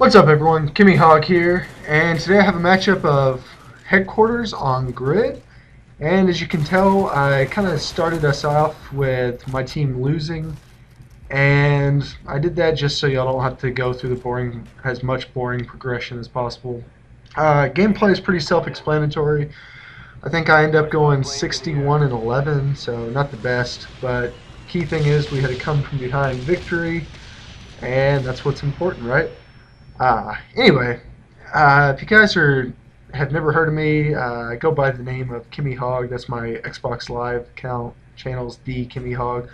What's up everyone, Kimmy Hog here, and today I have a matchup of Headquarters on Grid. And as you can tell, I kind of started us off with my team losing, and I did that just so y'all don't have to go through as much boring progression as possible. Gameplay is pretty self-explanatory. I think I end up going 61-11, so not the best, but key thing is we had a come from behind victory, and that's what's important, right? Anyway, if you guys have never heard of me, I go by the name of Kimmy Hog. That's my Xbox Live account. Channel's the Kimmy Hog.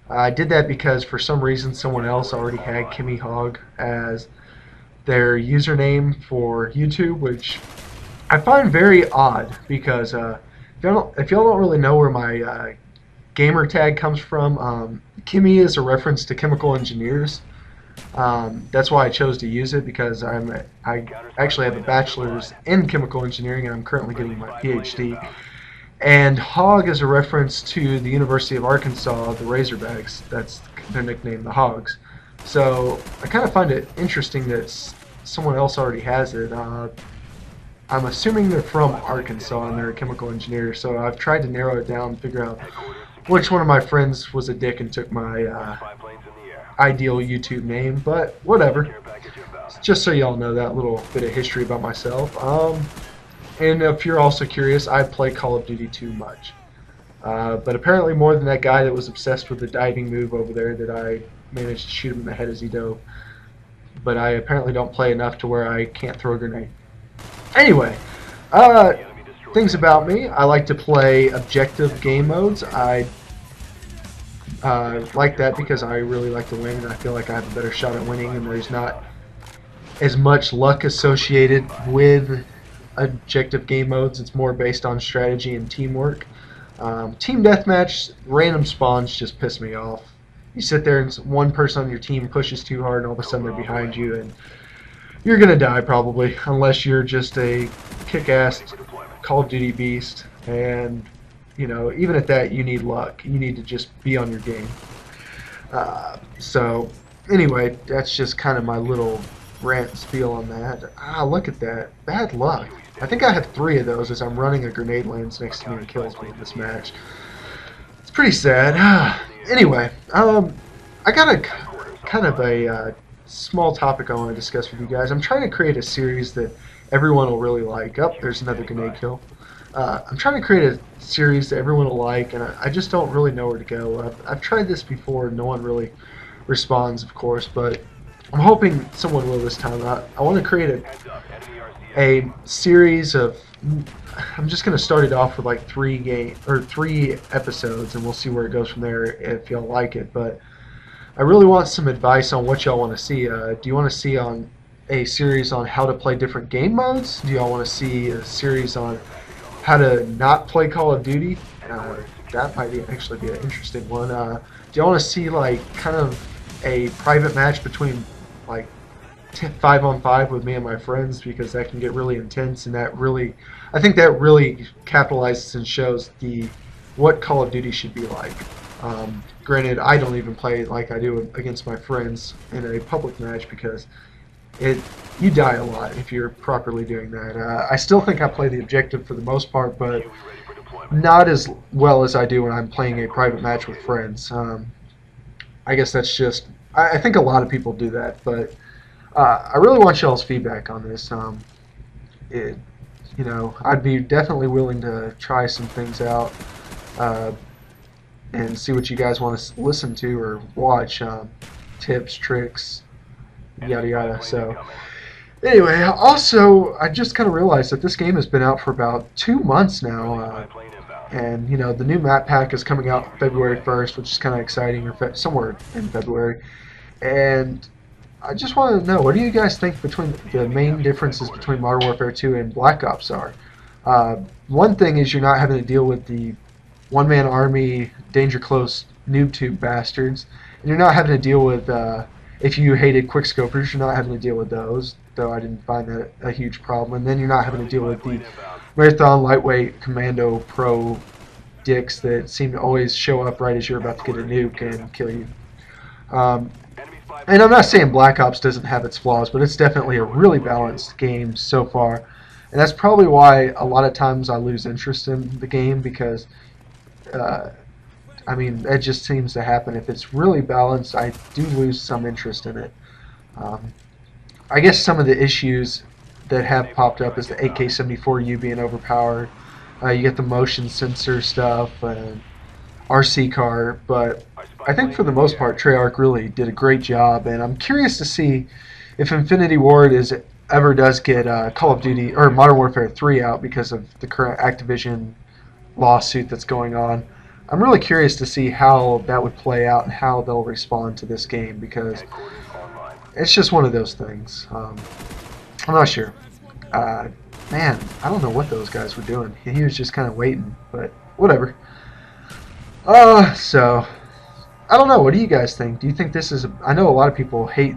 I did that because for some reason someone else already had Kimmy Hog as their username for YouTube, which I find very odd because if y'all don't really know where my gamer tag comes from, Kimmy is a reference to chemical engineers. That's why I chose to use it, because I actually have a bachelor's in chemical engineering and I'm currently getting my PhD. And Hog is a reference to the University of Arkansas, the Razorbacks. That's their nickname, the Hogs. So I kind of find it interesting that someone else already has it. I'm assuming they're from Arkansas and they're a chemical engineer, so I've tried to narrow it down and figure out which one of my friends was a dick and took my ideal YouTube name, but whatever. Just so y'all know that little bit of history about myself. And if you're also curious, I play Call of Duty too much. But apparently more than that guy that was obsessed with the diving move over there that I managed to shoot him in the head as he dove. But I apparently don't play enough to where I can't throw a grenade. Anyway, things about me. I like to play objective game modes. I like that because I really like to win, and I feel like I have a better shot at winning, and there's not as much luck associated with objective game modes. It's more based on strategy and teamwork. Team deathmatch, random spawns just piss me off. You sit there and one person on your team pushes too hard and all of a sudden they're behind you and you're gonna die probably, unless you're just a kick-ass Call of Duty beast. And you know, even at that, you need luck. You need to just be on your game. So, anyway, that's just kind of my little rant spiel on that. Look at that. Bad luck. I think I have 3 of those as I'm running a grenade lands next to me and kills me in this match. It's pretty sad. Anyway, I got a kind of a small topic I want to discuss with you guys. I'm trying to create a series that everyone will really like. Oh, there's another grenade kill. I'm trying to create a series that everyone will like, and I just don't really know where to go. I've tried this before, and no one really responds, of course, but I'm hoping someone will this time. I want to create a series of. I'm just going to start it off with like 3 episodes, and we'll see where it goes from there if y'all like it. But I really want some advice on what y'all want to see. Do you want to see a series on how to play different game modes? Do y'all want to see a series on how to not play Call of Duty? That might actually be an interesting one. Do you want to see like kind of a private match between like 5-on-5 with me and my friends, because that can get really intense, and I think that really capitalizes and shows what Call of Duty should be like. Granted, I don't even play like I do against my friends in a public match because you die a lot if you're properly doing that. I still think I play the objective for the most part, but not as well as I do when I'm playing a private match with friends. I guess that's just, I think a lot of people do that, but I really want y'all's feedback on this. You know, I'd be definitely willing to try some things out and see what you guys want to listen to or watch. Tips, tricks, yada yada. So anyway, also I just kind of realized that this game has been out for about 2 months now, and you know, the new map pack is coming out February 1st, which is kind of exciting, or somewhere in February. And I just want to know, what do you guys think between the main differences between Modern Warfare 2 and Black Ops are? One thing is you're not having to deal with the one-man army, danger close, noob tube bastards, and you're not having to deal with if you hated quickscopers, you're not having to deal with those, though I didn't find that a huge problem. And then you're not having to deal with the marathon, lightweight, commando, pro dicks that seem to always show up right as you're about to get a nuke and kill you. And I'm not saying Black Ops doesn't have its flaws, but it's definitely a really balanced game so far. And that's probably why a lot of times I lose interest in the game because, uh, I mean, it just seems to happen. If it's really balanced, I do lose some interest in it. Um, I guess some of the issues that have popped up is the AK-74U being overpowered. You get the motion sensor stuff and RC car, but I think for the most part, Treyarch really did a great job, and I'm curious to see if Infinity Ward ever does get Call of Duty or Modern Warfare 3 out because of the current Activision lawsuit that's going on. I'm really curious to see how that would play out and how they'll respond to this game because it's just one of those things. I'm not sure. Man, I don't know what those guys were doing. He was just kind of waiting, but whatever. So I don't know. What do you guys think? Do you think this is? I know a lot of people hate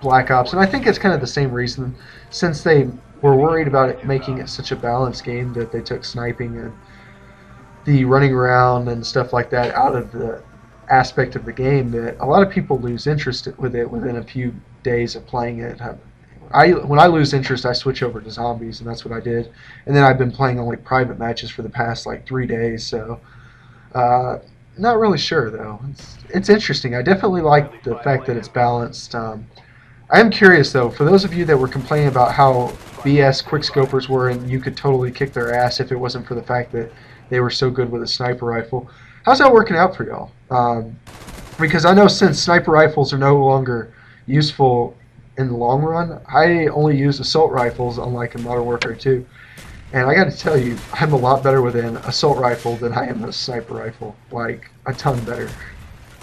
Black Ops, and I think it's kind of the same reason. Since they were worried about it making it such a balanced game, that they took sniping and the running around and stuff like that out of the aspect of the game, that a lot of people lose interest with it within a few days of playing it. When I lose interest, I switch over to zombies, and that's what I did. And then I've been playing only private matches for the past like 3 days, so not really sure though. It's interesting. I definitely like the fact that it's balanced. I am curious though, for those of you that were complaining about how BS quickscopers were and you could totally kick their ass if it wasn't for the fact that they were so good with a sniper rifle, how's that working out for y'all? Because I know since sniper rifles are no longer useful in the long run, I only use assault rifles, unlike in Modern Warfare 2. And I got to tell you, I'm a lot better with an assault rifle than I am with a sniper rifle. Like, a ton better.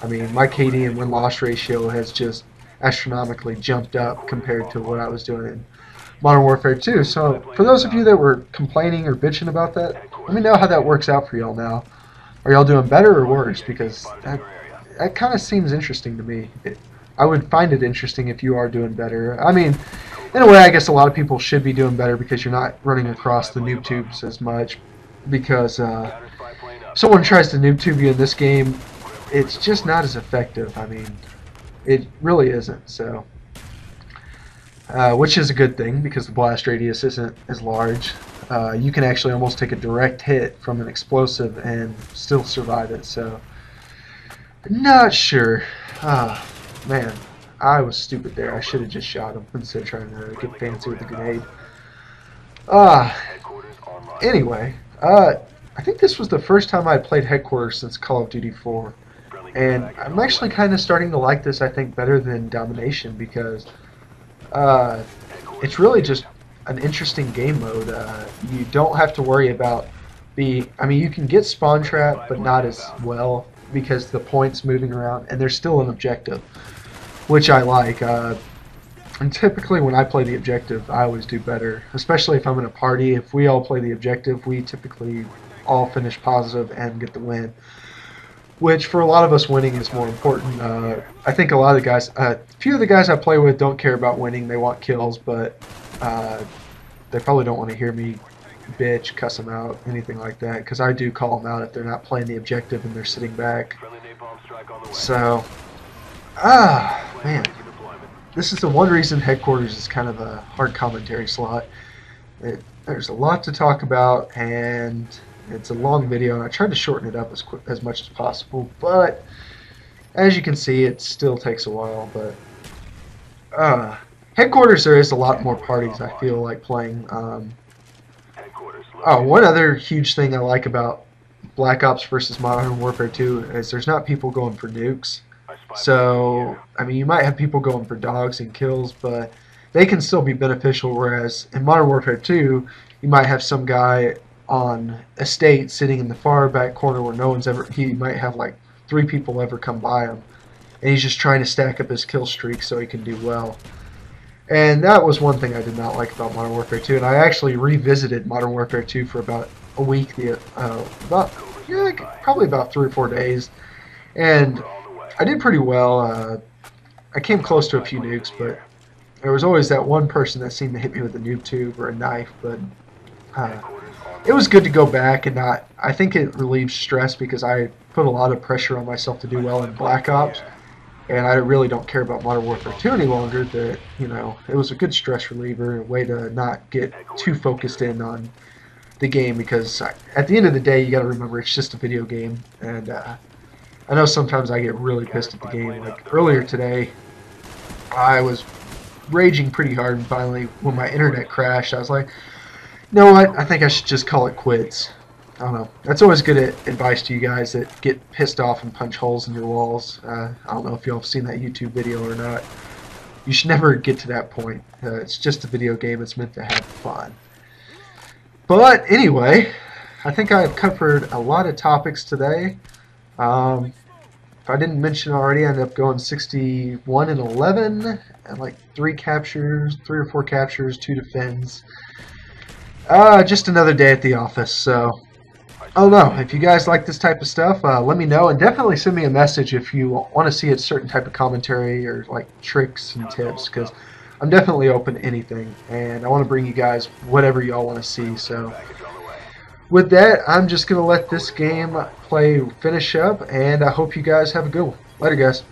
I mean, my KD and win-loss ratio has just astronomically jumped up compared to what I was doing in Modern Warfare 2. So, for those of you that were complaining or bitching about that, let me know how that works out for y'all now. Are y'all doing better or worse? Because that kind of seems interesting to me. I would find it interesting if you are doing better. I mean, in a way, I guess a lot of people should be doing better because you're not running across the noob tubes as much. Because if someone tries to noob tube you in this game, it's just not as effective. I mean, it really isn't. So, which is a good thing because the blast radius isn't as large. You can actually almost take a direct hit from an explosive and still survive it. So, not sure. Man, I was stupid there. I should have just shot him instead of trying to get fancy with the grenade. Anyway, I think this was the first time I played Headquarters since Call of Duty 4. And I'm actually kind of starting to like this, I think, better than Domination because it's really just an interesting game mode. You don't have to worry about I mean, you can get spawn trap, but not as well because the points moving around, and there's still an objective, which I like. And typically when I play the objective, I always do better, especially if I'm in a party. If we all play the objective, we typically all finish positive and get the win, which for a lot of us winning is more important. I think a lot of the guys, a few of the guys I play with don't care about winning. They want kills, but they probably don't want to hear me bitch, cuss them out, anything like that, because I do call them out if they're not playing the objective and they're sitting back. So, man, this is the one reason Headquarters is kind of a hard commentary slot. There's a lot to talk about, and it's a long video, and I tried to shorten it up as much as possible, but as you can see, it still takes a while. But Headquarters, there is a lot more parties I feel like playing. One other huge thing I like about Black Ops versus Modern Warfare 2 is there's not people going for nukes. So, I mean, you might have people going for dogs and kills, but they can still be beneficial, whereas in Modern Warfare 2, you might have some guy on estate sitting in the far back corner where no one's ever, he might have like 3 people ever come by him, and he's just trying to stack up his kill streak so he can do well. And that was one thing I did not like about Modern Warfare 2, and I actually revisited Modern Warfare 2 for about a week, probably about 3 or 4 days, and I did pretty well. I came close to a few nukes, but there was always that one person that seemed to hit me with a noob tube or a knife, but it was good to go back and not, I think it relieves stress because I put a lot of pressure on myself to do well in Black Ops. and I really don't care about Modern Warfare 2 any longer, that, you know, it was a good stress reliever, a way to not get too focused in on the game, because at the end of the day, you got to remember it's just a video game, and I know sometimes I get really pissed at the game. Like earlier today, I was raging pretty hard, and finally, when my internet crashed, I was like, you know what, I think I should just call it quits. I don't know. That's always good advice to you guys that get pissed off and punch holes in your walls. I don't know if y'all have seen that YouTube video or not. You should never get to that point. It's just a video game. It's meant to have fun. But anyway, I think I've covered a lot of topics today. If I didn't mention already, I ended up going 61 and 11, and like 3 or 4 captures, 2 defends. Just another day at the office. So, oh no, if you guys like this type of stuff, let me know, and definitely send me a message if you want to see a certain type of commentary or like tricks and tips, because I'm definitely open to anything, and I want to bring you guys whatever y'all want to see. So with that, I'm just going to let this game finish up, and I hope you guys have a good one. Later, guys.